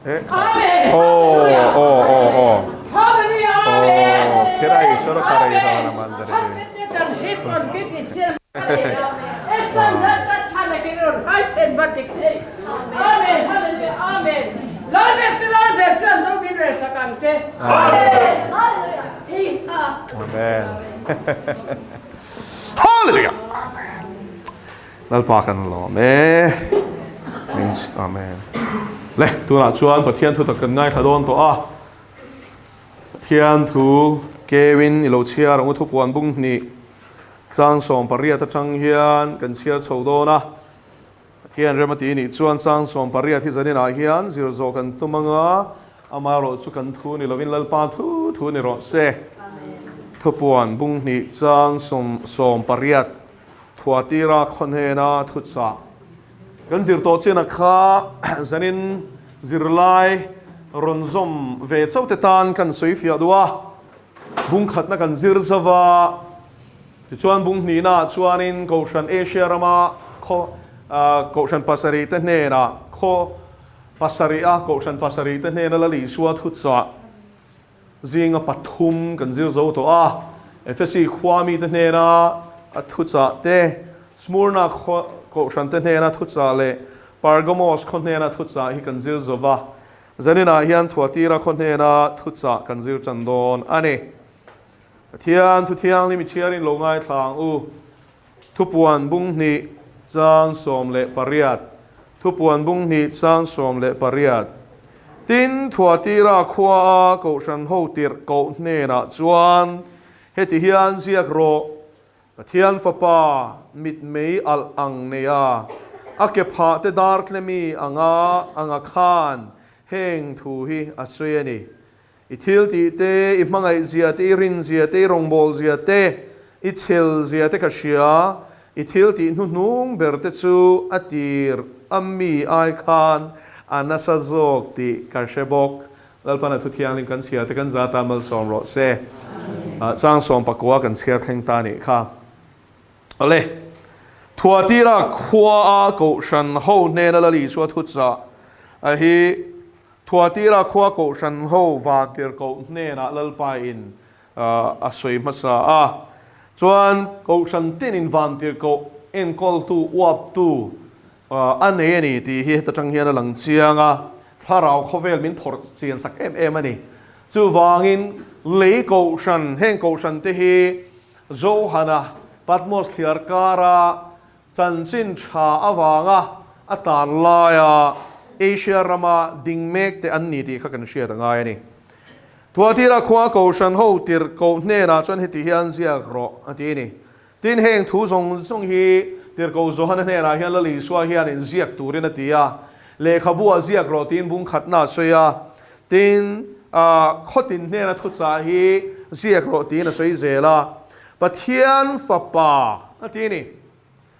Amen. Oh. Hallelujah. Amen. Kirai soro karai rana mandare. Amen. Hallelujah. Amen. Amen. Hallelujah. Nalpakan lo me. Amen. Le tu na chuan pathian thu tak kan ngai thadon to a. Thian thu Kevin ilo chia rong thu puan bung ni chang som paria ta chang hian kan chia chodona. Thian remati ni chuan chang som paria thi zanin a hian zir zo kan tumanga amaro chu kan thu ni lovin lalpa thu ni ro se. Thu puan bung ni chang som pariat thuatira khonhena thutsa. Kan zir to chena kha zanin zirlai ronzom ve chaute tan kan soifia dua bung khatna kan zir zawa chuan bung ni na chuanin Goshan Asia rama kho Goshan pasari te hne na kho pasari a Goshan pasari te hne na lali suwa thutsa zinga pathum kan zir zo to a FSC khwami te hne na thutsa te Smurna Goshan te hne na thutsa le Pargamos khone na thutsa hi kan zir zova zanina hian thuatira khone na thutsa kan zir chandon ani thian thu thiang limi chiarin longai thlang u thupuan bung ni chang som le pariat thupuan bung ni chang som le pariat tin thuatira khwa ko shan ho tir ko hne na chuan heti hian ziak ro thian fapa mit mei al ang neya ake pha te dar tlemi anga khan heng thu hi asuyani ithil ti te imangai zia te rin zia te rongbol zia te ichil zia te kashia ithil ti nung berte chu atir ammi ai khan anasa zok ti karshebok lalpana thu thiang lim kan sia te kan zata mal som ro se chang som pakwa kan sia thleng ta ni kha ale thuatira khwa Goshan ho ne na lali suwa thutsa a hi thuatira khwa Goshan ho vaktir ko ne na lalpa in a soi masa a chuan Goshan tin in vantir ko en kol tu wap tu ane ni ti hi ta tang hian lang chianga tharau khovel min phor chian sak em ani chu wangin le Goshan heng Goshan te hi zo hana Patmos thiar kara chanchin tha awanga atan laya Asia rama dingmek te anni ti kha kan shia ngai ani thuatira khwa Goshan ho tir ko hne na chuan heti hian zia ro ati ni tin heng thu zong hi tir ko zo han hne na hian lali swa hian in ziak turin atia le khabua ziak ro tin bung khatna soya tin khotin hne na thutsa hi ziak ro tin a soi zela pathian fapa ati ni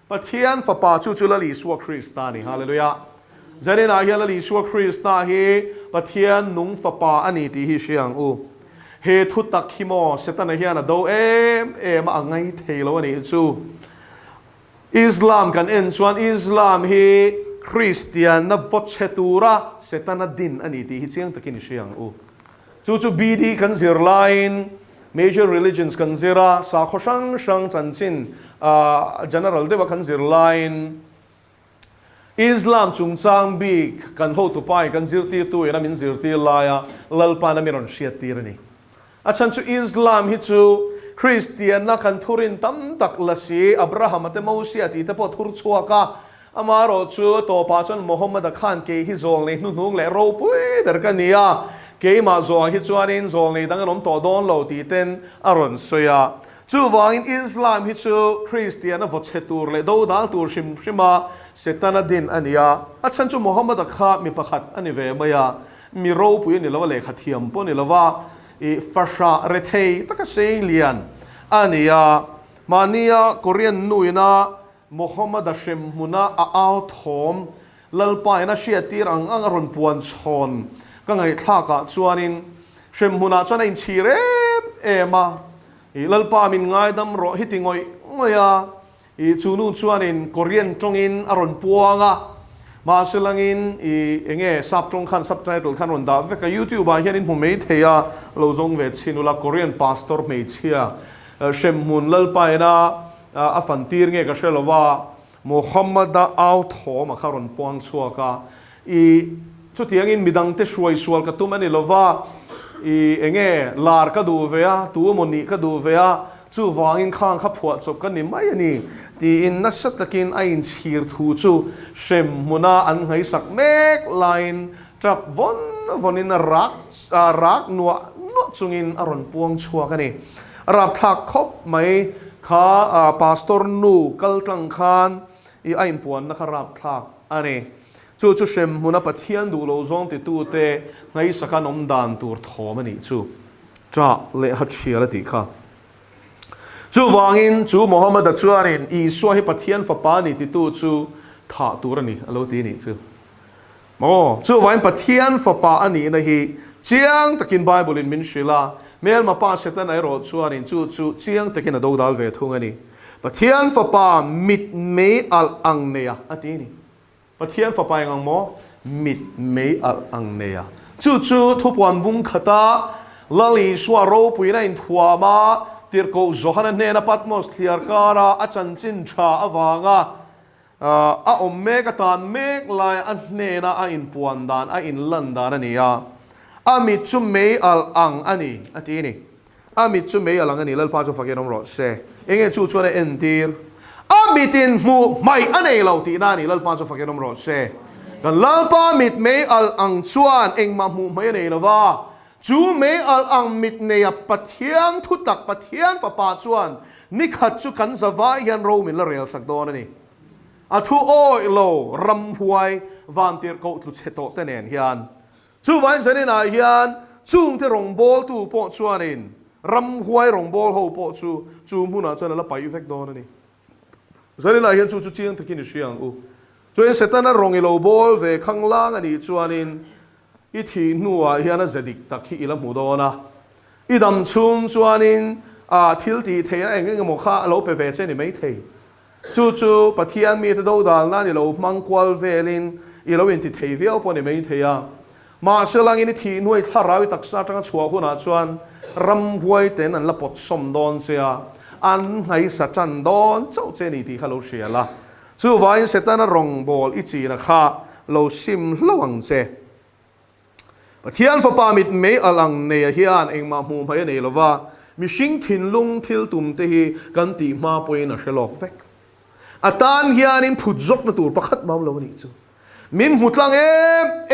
pathian fapa chu lali swa Kristani hallelujah zanin a hian lali swa Krista hi pathian nung fapa ani ti hi siang u he thu tak hi mo setan hian a do em angai theilo ani chu Islam kan en chuan Islam hi Christian na vochetura setan din ani ti hi chiang takin siang u chu bidi kan zir line major religions kan zira sa khoshang shang chanchin general deba kan zir line Islam chung chang big kan ho tu pai kan zirti tu ina min zirti laya lalpa na miron shiat tirani achan chu Islam hi chu Christian na kan thurin tam tak lasi Abraham ate Moses ati te po thur chuaka amaro chu to pa chon Muhammad khan ke hi zol le nung le ro pui dar kania ke ma zo hi chuanin zol le dang rom to don lo ti ten aron soya chu wangin Islam hi chu Christian na vochetur le do dal tur shima setana din ania achan chu Muhammad kha mi pakhat ani ve maya mi ro pu ni lawa le khathiam po ni lawa e fasha rethei taka lian ania mania Korean nuina Muhammad shem muna a out home lalpa ina shiatir ang ron puan chon ka ngai thaka chuanin shem muna chana in chire ema lalpa min ngai dam ro hitingoi ngoya i chunu chuanin Korean tongin aron puanga mà sẽ langin nghe sắp trong khăn subtitle khăn ổn đáp với cái YouTube à hiện in hôm mấy thầy à lâu zong về xin là Korean pastor mấy chia xem muốn lal pai na à phần tir nghe cái sẽ là va Muhammad đã ao thọ mà khá ron pon xua cả chút tiếng in midang te suai sual ka tum ani lova nghe lar ka du ve a tu moni ka du ve a chu wangin khang kha phuat chop kan ni mai ani ti in na sat takin a in chhir thu chu shem muna an ngai sak mek line trap vonin rak nuwa chungin aron puang chua ka ni rap thak khop mai kha pastor nu kal tlang khan a in puan na kha rap thak ani chu shem muna pathian du lo zong ti tu te ngai saka nom dan tur thom ani chu tra le ha thia la ti kha chu wangin chu Muhammad chuarin I swahi pathian fa pa ni ti tu chu tha tur ani alo ti ni chu mo chu wain pathian fa pa ani na hi chiang takin bible in min shila mel ma pa setan ai ro chuarin chu chiang takin a do dal ve thung ani pathian fa pa mit me al ang ne ya ati ni pathian fa pai ngang mo mit me al ang ne ya chu thu puan bung khata lali swaro puina in thua ma tir ko zohana ne na patmos clear kara a chan chin tha awanga a omme ka tan mek lai an ne na a in puan dan a in lan dan ani ya amit chu me al ang ani ati ni amit chu me al ang ani lal pa chu fakenom ro se enge chu na entir amitin mu mai anei lo ti na ni lal pa chu fakenom ro se kan lal pa mit me al ang chuan eng ma mu mai nei lova chu me al ang mit ne ya pathian thu tak pathian fa pa chuan ni khat chu kan zawa yan ro min la rel sak don ani a thu oi lo ram huai van tir ko tlu cheto te nen hian chu van sanin a hian chung te rong bol tu po chuanin ram huai rong bol ho po chu huna chuan la pai vek don ani sanin a hian chu chiang takin siang u chuan setana rong i lo bol ve khanglang ani chuanin I thi nuwa hian a zadik tak hi ila mu dona I dam chum chuanin a thil ti theina eng mo kha lo pe ve che ni mai thei chu pathian mi te do dal na ni lo mangkwal velin I lo in ti thei vel po ni mai theia ma selang in thi nuai tharawi taksa tanga chua huna chuan ram huai ten an la pot som don sia an ngai sa chan don chau che ni ti khalo sia la chu vain setana rong bol I chi na kha lo sim lawang che pathian fa pamit me alang ne hian engma mu mai nei lova mishing thin lung thil tum te hi kan ti ma poin a shelok vek atan hian in phut jok na tur pakhat mam lo ni chu min hutlang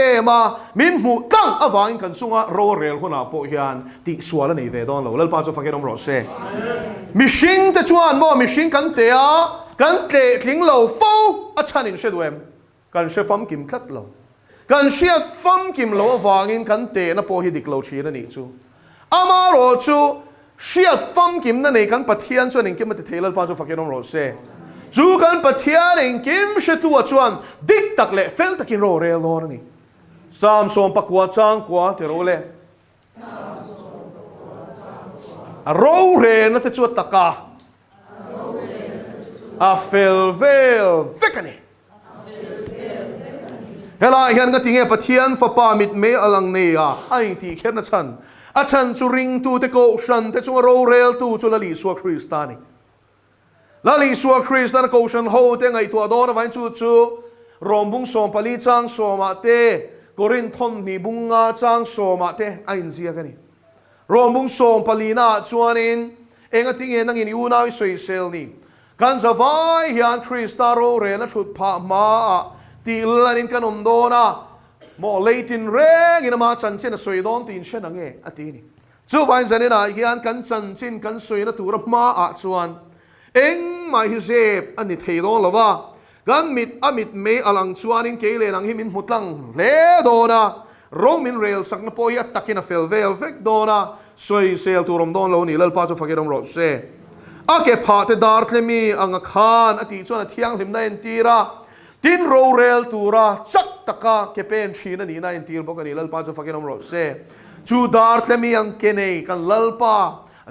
ema min hutlang awang kan sunga ro rel hona po hian ti swala nei ve don lo lal pa chu fakenom ro se mishing te chuan mo mishing kan te a kan te tling lo fo a chanin shedwem kan she fam kim tlat lo kan shiat fam kim lo wangin kan te na po hi dik lo china ni chu ama ro chu shiat fam kim na nei kan pathian chuan in kim te thelal pa chu fakenom ro se chu kan pathian in kim she tu chuan dik tak le fel takin ro rel lo ni sam som pakwa chang kwa te ro le a ro re na te chu taka a fel vel vekani hela hian ga tinge pathian fa pa mit me alang ne a ai ti kher na chan a chan chu ring tu te ko shan te chu ro rel tu chu la li suwa kristani la li suwa kristana ko shan ho te ngai tu adon vain chu rombung som pali chang soma te korin thon ni bunga chang soma te ain zia kani rombung som pali na chuanin enga tinge nang in una soi sel ni kan zawai hian kristaro re na thut pha ma ti lanin kanom dona mo leitin reng in ma chan chen soi don tin shen ange atini chu vain zanina hian kan chan chin kan soi na tur ma a chuan eng mai hi zep ani thei don lova gan mit amit me alang chuanin keile nang himin hutlang le dona romin rail sakna po ya takina fel vel vek dona soi sel turom don lo ni lal pa chu fakedom ro se ake phate dar tlemi anga khan ati chuan thiang hlim na en tira tin ro rel tura chak taka ke pen thina ni na in tir bokani lal pa chu fakenom ro se chu dar tlemi ang kenei kan lal pa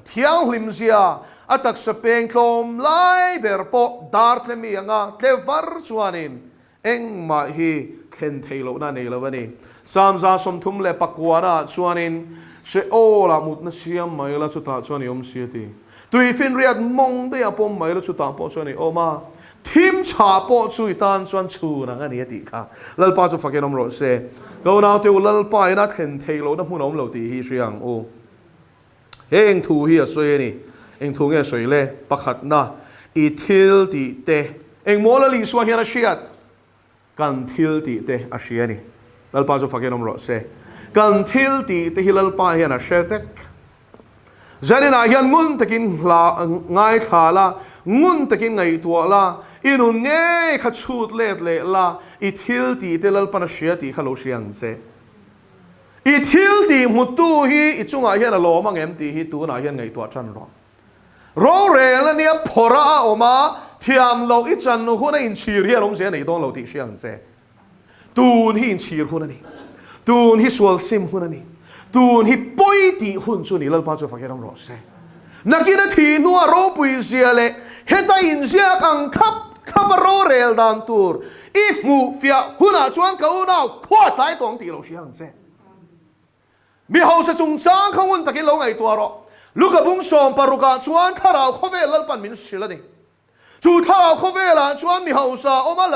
thiang hlim zia atak sa peng tlom lai berpo dar tlemi anga tlevar chuanin eng ma hi khen thei lo na nei lo ni sam za som thum le pakwana chuanin se o la mut na siam mai la chuta chuan yom siati tui fin riat mong de apom mai la chuta po chuan ni oma thim cha po chui tan chuan chu na ngani ati kha lalpa chu fakenom ro se go na te lalpa ina khen thei lo na hunom lo ti hi siang o eng thu hi a soi ni eng thu nge soi le pakhat na I thil ti te eng mola li suwa hian a hriat kan thil ti te a hria ni lalpa chu fakenom ro se kan thil ti te hi lalpa hian a hretek zanina hian ngun takin la ngai thala ngun takin ngai tua la inun nge kha chut let le la I thil ti te lalpa na hria ti khalo hriang se I thil ti mutu hi I chunga hian a lo mang em ti hi tu na hian ngai tua chan ro ro re la nia phora oma thiam lo I chan no huna in chir hi long se nei dong lo ti hriang se tun hi in chir huna ni tun hi sual sim huna ni tun hi poi ti hun chu ni lalpa chu fakerong ro se nakina thi nu ro pui sia le heta in sia kang khap ro rel dan tur if mu fia huna chuan ka na khwa tai tong ti lo hriang se mi ho sa chung chang khawun takin lo ngai tua ro luka bung som paruka chuan tharau khove lalpan min silani chu tharau khove la chuan mi ho sa oma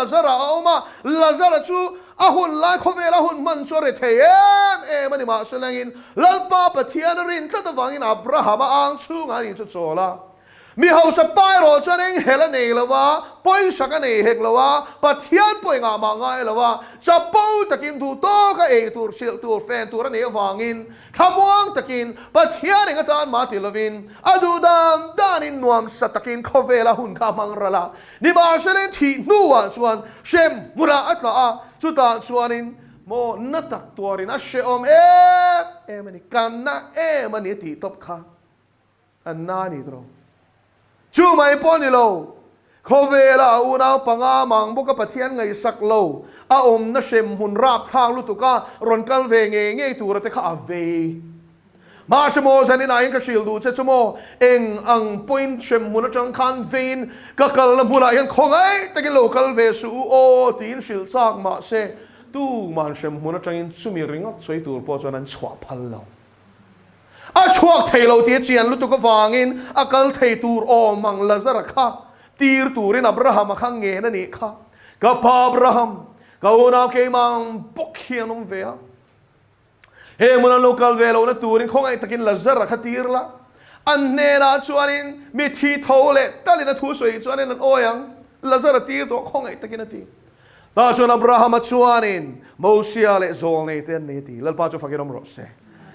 lazara chu ahun lai khove la hun man chore theyem mani ma selangin lalpa pathian rin tla wangin abraham ang chu ngani chu chola mi ho sa pai ro chuan eng hela nei lawa poi saka nei hek lawa pathian poi nga ma ngai lawa cha pau takin du to ka e tur sil tur fen tur ne wangin khamwang takin pathian eng atan ma ti lovin adu dan in nuam sa takin khovela hun kha mangrala ni ba selen thi nuwa chuan shem mura atla a chuta chuanin mo natak tuarin a sheom mani kanna mani ti top kha anani dro chu mai poni lo khovela una panga mang boka pathian ngai sak lo a na shem hun rap thang lu tuka ron kal ve nge tur te kha ave ma shemo zanin ain ka shil du che chumo eng ang point shem mun atang khan vein ka kal na mula yan khongai takin local ve su o tin shil chak ma se tu man shem mun atang in chumi ringot choi tur po chonan chwa phal lo a chuak thei lo ti chian lu tu ka wangin a kal thei tur o mang lazara kha tir turin abraham khang nge na ni kha ka pa abraham ka una ke mang pokhianum ve he mun local ve lo na turin khongai takin lazara kha tir la an ne na chuanin mi thi thole talina thu soi chuanin an oyang lazara tir to khongai takin ati ta chuan abraham chuanin mosia le zol nei ten nei ti lalpa chu fakirom ro se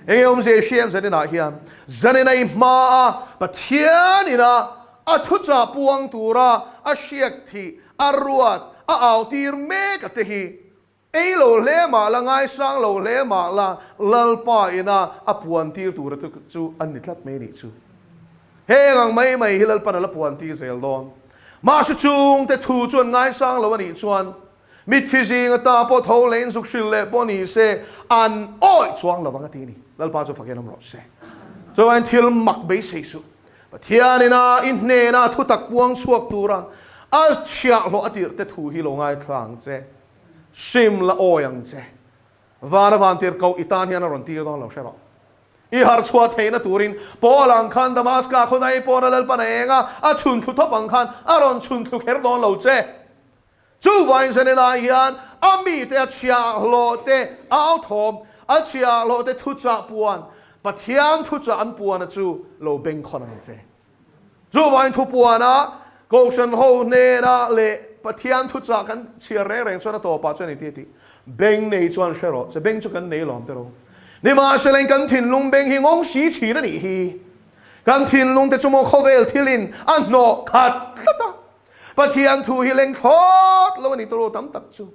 engom se shem zanina hian zanina ma pathian ina athucha puang tura a shiak thi arruat a autir me ka te hi lo le ma la ngai sang lo le ma la lalpa ina a puan tir tura chu an nitlat me ni chu he ngang mai hilal pa la puan ti zel don ma su chung te thu chuan ngai sang lo ani chuan mi thi jing ta po tho len suk shil le poni se an oi chuang lawanga ti ni lalpa chu fakenam ro se so an thil mak be se su pathianina in ne na thu tak puang suak tura a chia lo atir te thu hi lo ngai thlang che sim la oyang che vana van tir kau itan hian ron tir don lo se ro I har chua theina turin polang khan damaska khonai pora lalpa na enga a chun thu thopang khan aron chun thu kher don lo che chu vain zanina hian ami te chia lo te au thom a chia lo te thu cha puan pathian thu cha an puan chu lo beng khonang che chu vain thu puana ko san ho ne na le pathian thu cha kan chia re reng chona to pa chani ti beng nei chuan shero se beng chu kan nei lom te ro ni ma selen kan thin lung beng hi ngong si chi na ni hi kan thin lung te chu mo khovel thilin an no khat ta pathian thu hi leng thot lo ni to tam tak chu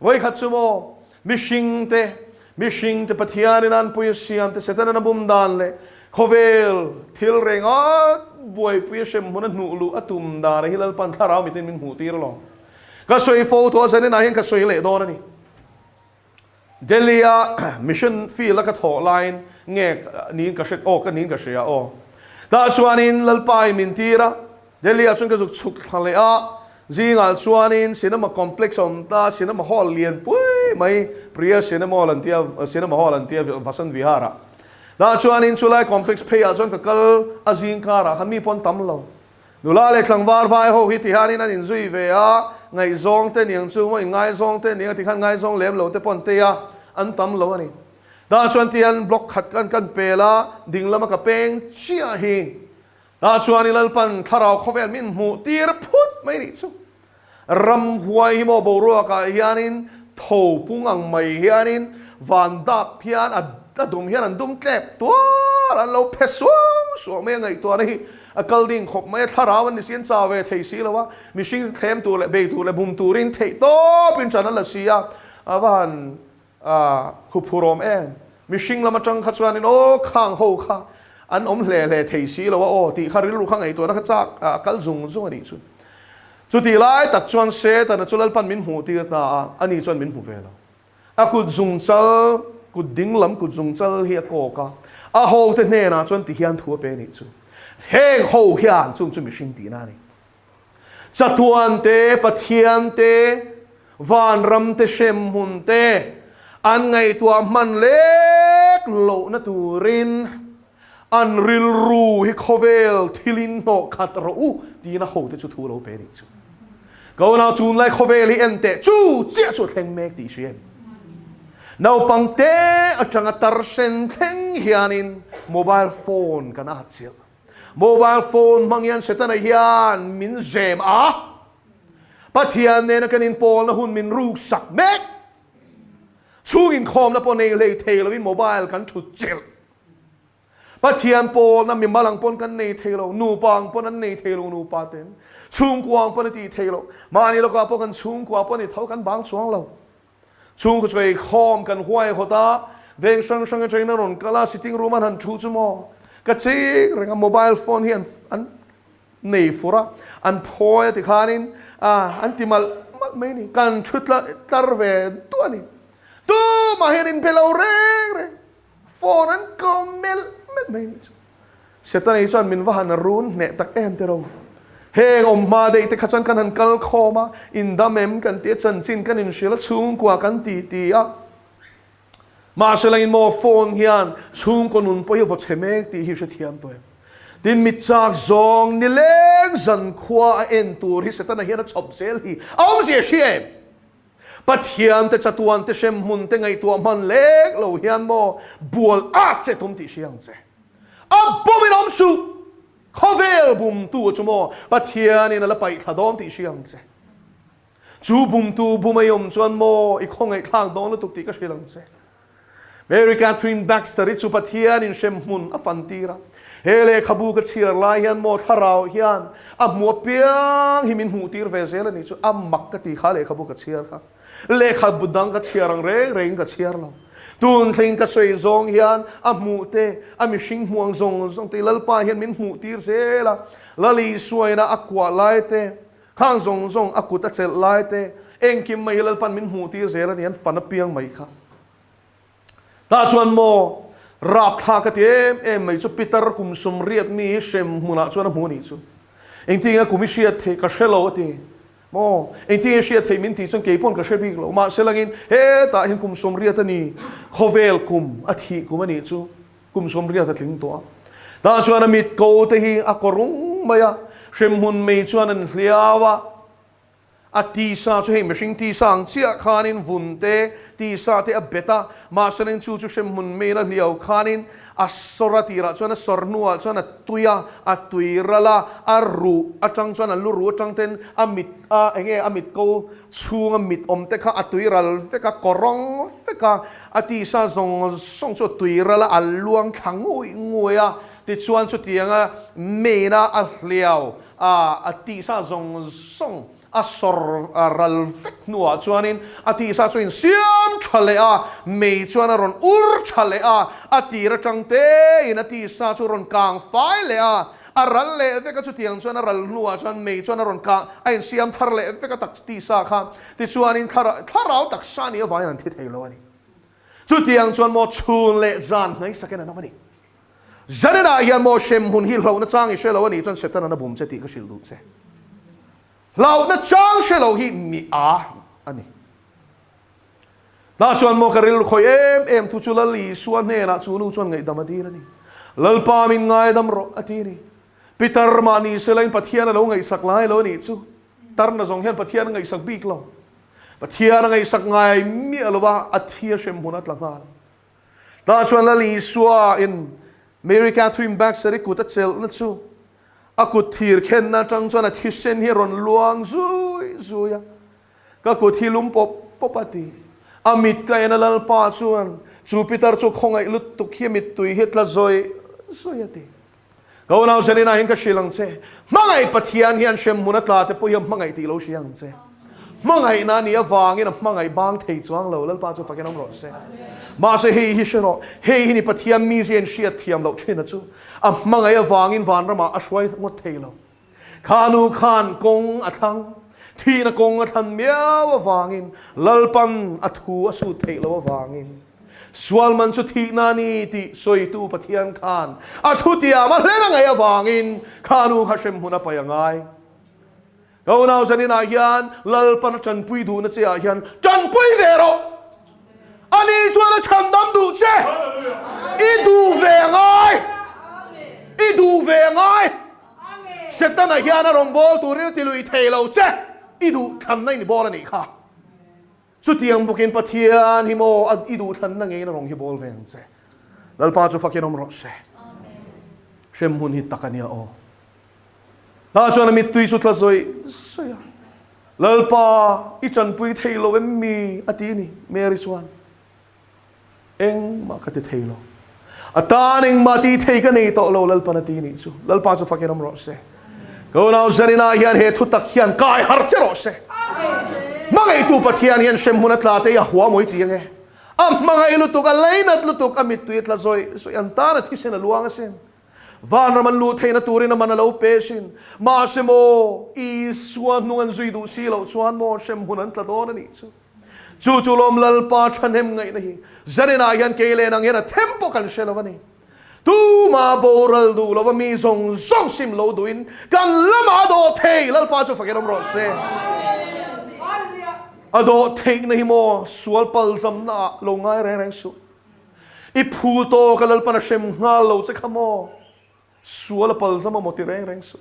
voi khat chu mo mishing te pathian an pui siam te setan na bum dan le khovel thil renga boy pui sem mun nu lu atum da re hilal pan tharau mitin min hu tir lo ka soi fo to zane na hen ka soi le do ni Delia mission feel like a hotline nge ni ka shet o ka ni ka shia o da chuanin lalpai min tira Delia chung ka zuk chuk thale a zingal chuanin cinema complex om ta cinema hall lian pui mai priya cinema hall an tia vasan vihara da chuanin chulai complex phei a chon ka kal azing kara khami pon tamlo nula le tlangwar vai ho hi ti hanin an inzui ve a ngai zong te niang chu mo ngai zong te ni ti khan ngai zong lem lo te pon te a an tamlo ani da chuan tian block khat kan pela dinglama ka peng chia hi da chuan ilal pan tharau khovel min mu tir phut mai ni chu ram huai mo boru ka hianin tho pungang mai hianin van da hian a dum hian an dum klep to an lo peso so me ngai to ni a kalding khop mai tharau an sian chawe thei si lawa mishing thlem tu le be tu le bum turin thei to pin chan la sia awan khupurom en mishing lama tang khachuan in o khang ho kha an le thei si lawa o ti kharil lu khang ai to na chak kal zung zung ani chu chu ti lai tak chuan se ta na chulal pan min hu ti ta ani chuan min hu vela a kut zung chal kut ding lam kut zung chal hi ko ka a ho te ne na chuan ti hian thu pe ni chu heng ho hian chung chu mishing ti na ni chatuan te pathian te van ram te shem hun te an ngai tua man lek lo na turin an ril ru hi khovel thilin no khat ro u ti na ho te chu thu lo pe ni chu go na chun lai khovel hi ente chu chia chu thleng mek ti siem nau pang te atanga tar sen thleng hianin mobile phone kana chil mobile phone mangyan setana hian min zem a pathian ne na kanin pol na hun min ruk sak mek chungin khom na pon nei le thei lo in mobile kan thu chil pathian pol na mi malang pon kan nei thei lo nu pang pon an nei thei lo nu pa ten chung kwang pon ti thei lo mani lo ka pon kan chung kwa pon ni thau kan bang chuang lo chung ko chei khom kan huai khota veng sang sang chei na ron kala sitting room an thu chu mo ka chi renga mobile phone hi an nei fura an phoi ti khanin an ti mal mai ni kan thutla tar ve tu ni tu ma herin pelo re phone an komel mai ni setan ei chuan min wa han run ne tak en te ro heng om ma de te khachan kan han kal khoma in da mem kan te chan chin kan in shila chung kwa kan ti a ma selangin mo phone hian chung ko nun po hi vo chemek ti hi se thiam to tin mit chak zong ni leng zan khwa en tur hi setan hian a chop sel hi om je shiem pathian te chatuan te shem hun te ngai tu man lek lo hian mo bual a che tum ti siang che a bumin om su khovel bum tu chumo pathian in la pai thadom ti siang che chu bum tu bumayom chuan mo I khongai thlang don la tuk ti ka silang che Mary Catherine Baxter chu pathian in shem hun a fantira hele khabu ka chir lai hian mo tharau hian a mu piang himin hu tir ve zel ani chu am mak ka ti kha le khabu ka chir kha le kha budang ka chirang reng ka chir lo tun thing ka soi zong hian a mu te a mi shing huang zong te lalpa hian min hu tir zela lali suaina akwa lai te khang zong akut a chel lai te engkim mai lalpan min hu tir zela ni an fan a piang mai kha ta chuan mo rap tha ka te mai chu Peter kum sum riat mi shem huna chuan mu ni chu engtinga kumisia the ka shelo te mo engtinga sia the min ti chuan ke pon ka shebi lo ma selangin he ta hin kum sum riat ani khovel kum athi kum ani chu kum sum riat atling to ta chuan mit ko te hi akorung maya shem hun mei chuan an hliawa ati sa chu hei machine ti sang chia khanin vunte ti sa te abeta ma sanin chu shem mun me la liao khanin asorati ra chuan sornua chuan tuya atuirala aru atang chuan luru atang ten amit enge amit ko chung amit om te kha atuiral te ka korong te ka ati sa zong song chu tuirala aluang thangui ngoya ti chuan chu tianga me na a liao ati sa zong song asor ral vek nuwa chuanin ati sa chuin siam thale a mei chuan a ron ur thale a ati ra tangte in ati sa chu ron kang fai le a ral le veka chu tiang chuan a ral nuwa chuan mei chuan a ron ka ain siam thar le veka tak ti sa kha ti chuanin tharau tak sani a vai an thi thei lo ani chu tiang chuan mo chun le zan ngai saken na mani zanena hian mo shem hun hil ho na chang I shelo ani chuan setan na bum che ti ka shil du che lau na chang she lo hi mi a ani na chuan mo karil khoi em tu chu lali suan he na chu nu chuan ngai damadi ni lalpa min ngai dam ro ati ni pitar mani selain pathian lo ngai sak lai lo ni chu tar na zong hian pathian ngai sak bik lo pathian ngai sak ngai mi alwa athia shem hunat langa na chuan lali suwa in Mary Catherine Baxter kut chel na chu akut thir khen na tang chuan a thisen hi ron luang zui zuya ka kut hi lum pop popati amit ka ena lalpa chuan chu pitar chu khongai lut tu khiamit tui hetla zoi zoyati go now zanina hin ka shilang che mangai pathian hian shem munatla te poyam mangai ti lo siang che mangai na ni awangin mangai bang thei chuang lo lalpa chu fakenom ro se ma se hei hi shero hei ni pathian mi zen shia thiam lo thina chu a mangai awangin van rama ashwai ngot thei lo khanu khan kong athang thi na kong athan miaw awangin lalpan athu asu thei lo awangin sual man su thi na ni ti soi tu pathian khan athu tia ma hlena ngai awangin khanu khashem huna payangai go now zanina hian lalpan chan pui du na che a hian chan pui vero ani chuan chan dam du che i du ve ngai i du ve ngai setan a hian a rong bol turil ti lui thei lo che i du than nai ni bol ani kha chu tiang bukin pathian hi mo i du than na nge na rong hi bol veng che lalpa chu fakinom ro se shem hun hi takania o na chuan mi tui su thla zoi soya lalpa i chan pui thei lo em mi ati ni Mary chuan eng ma ka te thei lo ataning ma ti thei ka nei to lo lalpa na ti ni chu lalpa chu fakinom ro se go now zanina hian he thu tak hian kai har che ro se mangai tu pathian hian shem hunat la te ya huwa moi ti nge am mangai lu tu ka leinat lu tu ka mit tu itla zoi so yan ta na thisen luang asen van raman lu theina turin man lo pesin ma semo i suan nuan zui du si lo chuan mo shem hunan tla don ani chu chu chu lom lal pa thanem ngai nahi zanina hian kele nang hena tempo kan shelovani tu ma boral du lo mi zong zong sim lo duin kan lama do thei lal pa chu fakenom ro se ado thei nahi mo sual pal zam na lo ngai reng reng su i phu to kalal pa na shem ngal lo che khamo sual pal zam mo ti reng reng su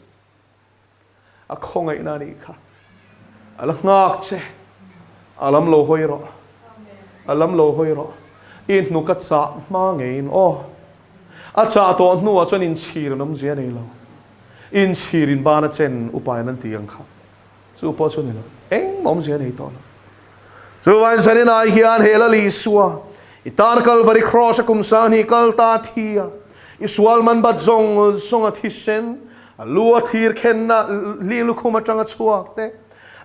a khongai na ni kha ala ngak che alam lo hoi ro alam lo hoi ro in nu ka cha ma ngein o a cha to nu a chuan in chhir nam zia nei lo in chirin bana chen upai nan tiang kha chu po chu ni lo eng mom zia nei to chu wan sanina hian hela li suwa itar Calvary cross kum sani kal ta thia isual man bat zong song a thisen a lu a thir khen na li lu khuma changa chuak te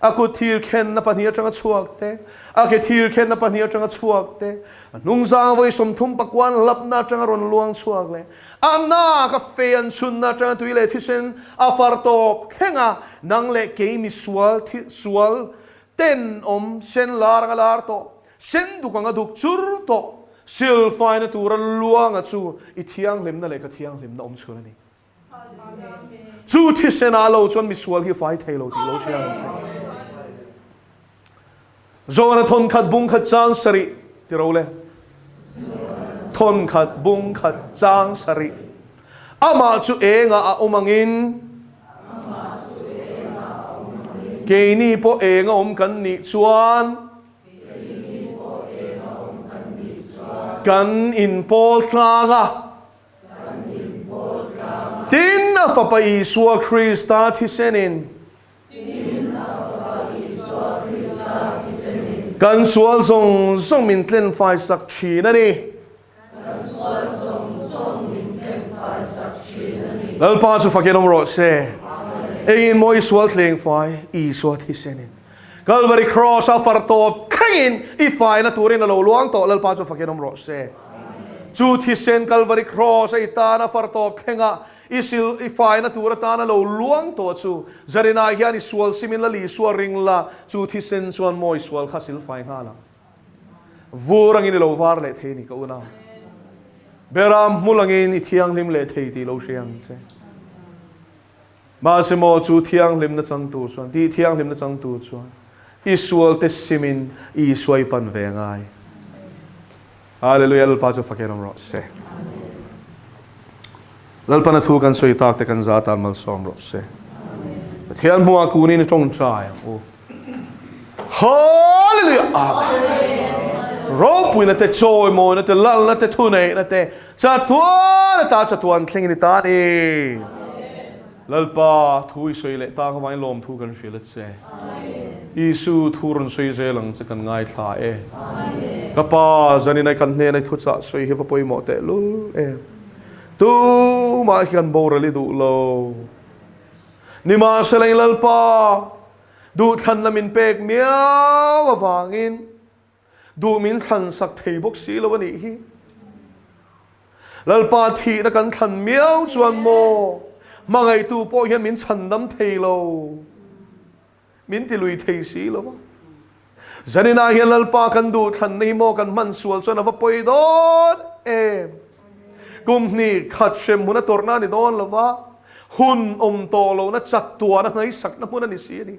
aku thir khen na pania changa chuak te a ke thir khen na pania changa chuak te nung zang voi som thum pakwan lap na changa ron luang chuak le amna ka fe an chun na changa tuile thisen a far top khenga nang le ke mi sual ten sen lar to sen du kanga duk chur to sil fine tu ran luang a chu I thiang hlem na le ka thiang hlem na chur ani chu thisen a lo chon mi sual hi fai thailo ti lo siang se zona thon khat bung khat chang sari ti ro le thon khat bung khat chang sari ama chu enga a omangin ke ni po enga kan ni chuan kan in pol tlaga tin a fa pa Isua Krista thisenin kan sual zong min tlen fai sak chi na ni lal pa chu fakenom ro se in moi sual tleng fai Isua thisenin Calvary cross a far to khangin I fai na turin lo luang to lal pa chu fakenom ro se chu thisen Calvary cross a itana far to khenga isil I fai na tur ta na lo luang to chu zarina hian I sual similarly sual ring la chu thisen chuan moi sual khasil fai hala vurang in lo var le thei ni ko na beram mulangin I thiang lim le thei ti lo siang che mà sẽ mò chú thiang lim na chang tu chuan ti thiang lim na chang tu chuan Israel te simin Israel pan ve ngai hallelujah lalpa chu fakeram ro se lalpa na thu kan soi tak te kan za tan mal som ro se thian mua ku ni tong chai o hallelujah amen ro pui na te choi mo na te lal na te thu nei na te cha tuan ta cha tuan thling ni ta ni lalpa thui soi le ta ka mai lom thu kan shil che Isu thurun soi je lang che kan ngai thla e kapa zani nai kan ne nai thu cha soi he va poi mo te lu e tu ma kan bo rali du lo ni ma se lai lalpa du than na min pek miao awangin du min than sak thei bok si lo ni hi lalpa thi na kan than miao chuan mo mangai tu po hian min chan dam thei lo min ti lui thei si lo zanina hian lalpa kan du than nei mo kan man sual chuan ava poi don em kumni khat shem huna torna ni don lova hun to lo na chat tua na ngai sak na huna ni si ni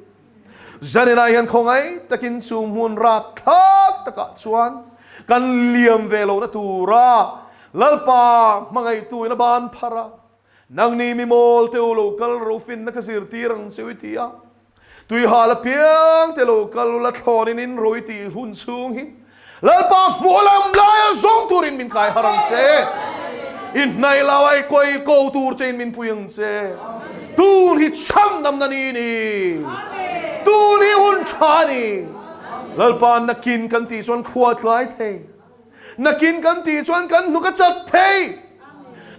zanina hian khongai takin chu mun rap thak taka chuan kan liam velo na tura lalpa mangai tu na ban phara nang ni mi mol te local rufin na kasir tirang sewitia tui hala piang te local la thorin in roiti hun sung hi lalpa molam la zong turin min kai harang se in nai lawai koi ko tur chen min puyang se tun hi cham nam na ni tun hi hun thani lalpa nakin kan ti chuan khuat lai the nakin kan ti chuan kan nu ka chat the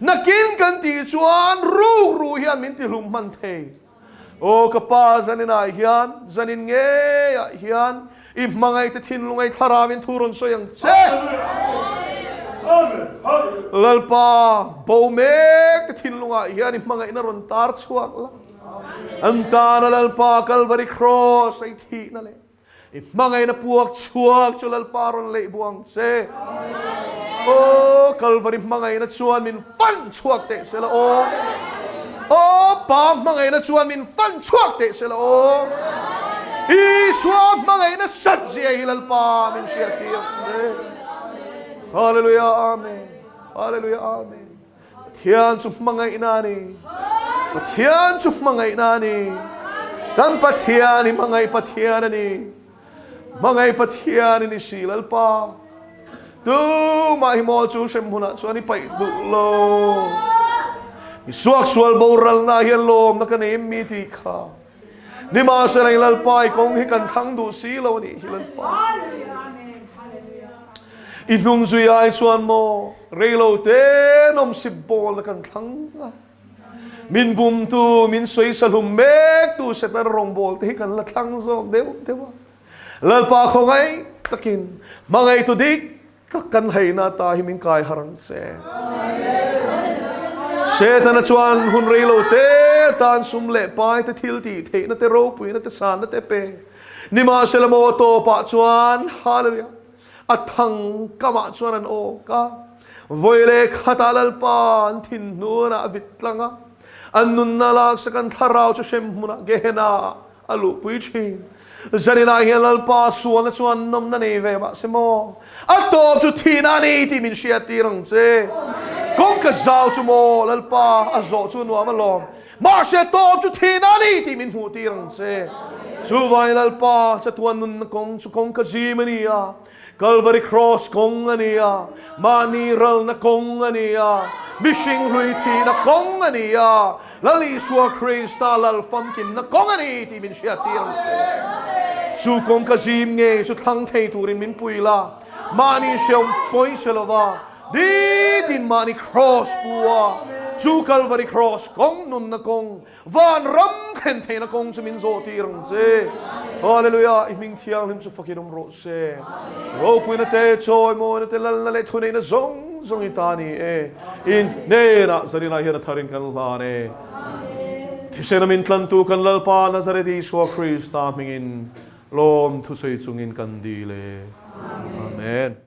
nakin kan ti chuan ru hian min ti lum man the o kapa zanin a hian zanin nge hian i mangai te thin lungai tharawin thurun soyang che lalpa bomek te thin lunga hian i mangai na ron tar chuak la antana lalpa Calvary cross ai thi na le i mangai na puak chuak chu lalpa ron le buang che o Calvary mangai na chuan min fan chuak te sela o pa mangai na chuan min fan chuak te sela o i swam mangai na sat zia hilal pa min sia tiang se hallelujah amen hallelujah amen thian chu mangai na ni pathian chu mangai na ni kan pathian ni mangai pathian ni mangai pathian ni silal pa tu mai mo chu sem huna chu ani pai du lo mi suak sual boral na hian lom na kan em mi ti kha ni ma se lai lal pai kong hi kan thang du si lo ni hilal pa inung zui ai chuan mo reilo te nom sip bol na kan thang min bum tu min soi salum mek tu setar rong bol te kan la thang zo deu dewa lal pa khongai takin mangai tu dik kan hay na ta himin kai harang se se na chuan hun reilo te tan sum le pai te thil ti the na te ro pui na te san na te pe ni ma selamo to pa chuan hallelujah athang kama chuan an o ka voile khatalal pan thin nu na vitlanga annun na lak sakan tharau chu sem muna gehna alu pui chin zanina hian pa suan na chuan nom na nei ve ba semo atop chu thina ni ti min sia tirang che kong ka zau chu mo lalpa azo chu nuam alom ma se top chu thina ni ti min hu tirang che chu vai lalpa cha tuan nun na kong chu kong ka zimania Calvary cross kong ania mani ral na kong ania bishing hui thi na kong ania lali suwa Krista lal fam kin na kong ani ti min sia tirang che su kong ka zim nge su thang thei turin min puila mani shem poi selova di tin mani cross puwa chu Calvary cross kong nun na kong van ram then thei na kong chu min zo tirang che hallelujah iming thiang lim chu fakidom ro se ro puina te choi mo na te lal na le thunei na zong zong itani in ne na zarina hian tharin kan la ne thisen min tlan tu kan lal pa Nazareth Iswa Krista mingin lom thu sei chungin kan dile amen